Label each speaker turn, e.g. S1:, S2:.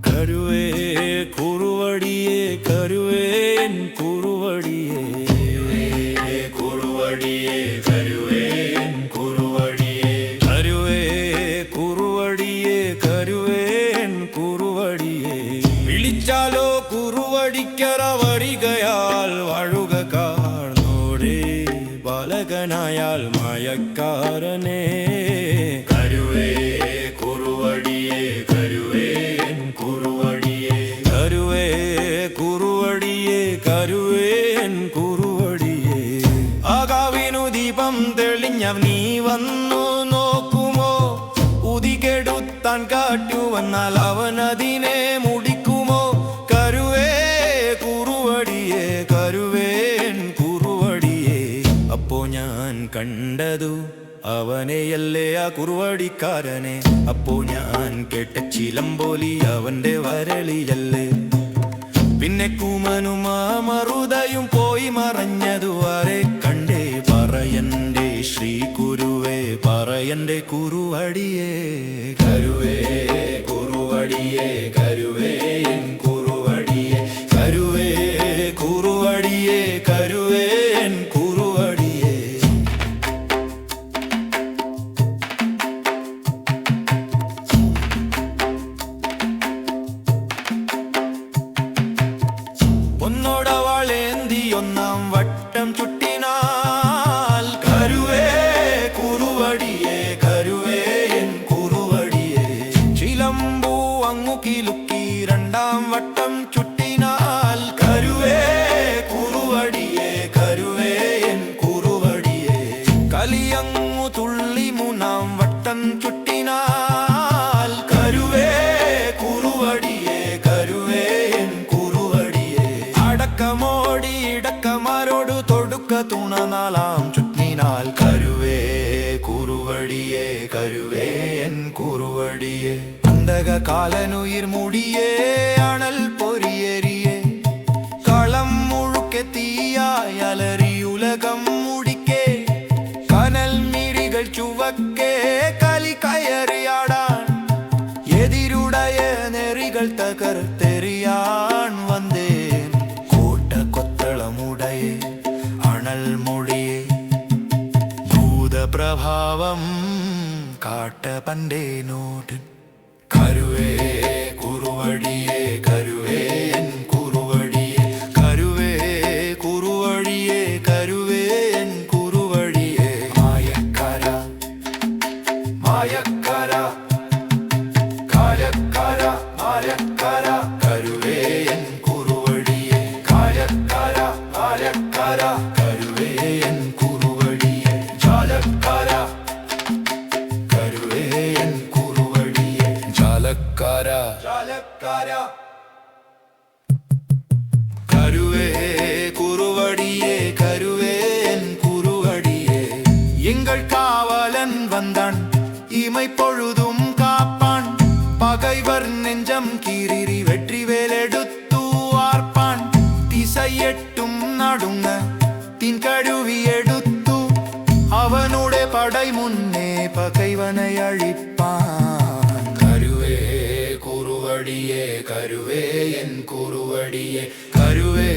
S1: കരുവേ കുറുവടിയേ കരുവേൻ കുറുവടിയേ കുറുവടിയേ കരുവേൻ കുറുവടിയേ കരുവേ കുറുവടിയേ കരുവേൻ കുറുവടിയേ വിളിച്ചാലോ കുറുവടിക്കര വരികയാൽ വാഴുക കാർന്നോരേ ബാലകനായാൽ മയക്കാരനേ കരുവേ കുറുവടിയേ കരുവേൻ കുറുവടിയേ കരുവേ കുറുവടിയേ കരുവേൻ കുറുവടിയേ ആകാവിനു ദീപം തെളിഞ്ഞ നീ വന്നു നോക്കുമോ ഉദികെടുത്താൻ കാറ്റു വന്നാൽ അവനതിനെ മുടിക്കുമോ കരുവേ കുറുവടിയേ കരുവേൻ കുറുവടിയേ അപ്പോ ഞാൻ കണ്ടതു അവനെയല്ലേ ആ കുറുവടിക്കാരനെ അപ്പോ ഞാൻ കേട്ട ചിലമ്പോലി അവന്റെ വരളിയല്ലേ പിന്നെ കുമനും ആ മറുതയും പോയി മറഞ്ഞതു ആരെ കണ്ടേ പറയന്റെ ശ്രീ കുരുവേ പറയന്റെ കുറുവടിയേ കരുവേ കുറുവടിയേ കരുവേൻ കുറുവടിയേ കരുവേ കുറുവടിയേ കരുവേൻ കുറുവടിയേ ഒന്നോടവാളേന്തി ഒന്നാം വട്ടം ചുട്ടിനാൽ കരുവേ കുറുവടിയേ കരുവേൻ കുറുവടിയേ ചിലമ്പൂ അങ്ങു കിലുക്കി രണ്ടാം വട്ടം ചുട്ടിനാൽ കരുവേ കുറുവടിയേ കരുവേൻ കുറുവടിയേ കലിയങ്ങു തുള്ളി മൂന്നാം വട്ടം ചുട്ടിനാൽ കരുവേ കുറുവടിയേ കരുവേൻ അടക്കമോടി ഇടക്കമാരോട് തൊടുക്ക തുണ നാലാം ചുറ്റിനാൽ കരുവേ കുറുവടിയേ കരുവേൻ കുറുവടിയേ അന്തക കാലനുയിർ മുടിയേ അണൽ പൊരിയേരിയേ കളം മുഴുക്കെ തീയായി അലറിയുലകം മുടിക്കേ കനൽ മിഴികൾ ചുവക്കേ കലി കയറിയാടാൻ എതിരുടയ നെറികൾ തകർത്തെറിയാൻ വന്നേ കൊത്തളമുടയേ അണൽ മൊഴിയേ ഭൂതപ്രഭാവം കാട്ട പണ്ടേനോട് കരുവേ കുറുവടിയേ കരുവേൻ കുറുവടിയേ കരുവേ കുറുവടിയേ കരുവേൻ കുറുവടിയേ മായക്കര മായക്കര കാലക്കര മായക്കര കരുവേൻ കുറുവടിയേ കാലക്കര മായക്കര കരുവേൻ കുറുവടിയേ ജാലക്കര കരുവേൻ കുറുവടിയേ ജാലക്കര ജാലക്കര കരുവേ കുറുവടിയേ കരുവേൻ കുറുവടിയേ എങ്കൾ കാവലൻ വந்தான் இமை பொழுதும் காப்பான் பகைவர் நெஞ்சம் கீறிரி வெற்றி வேலெடுத்து ஆர்ப்பான் திசையெட்டும் நடுங்க தின் கழுவி எடுத்து அவனுடைய படை முன்னே பகைவனை அழிப்பான் கருவே குறுவடியே கருவே என் குறுவடியே கருவே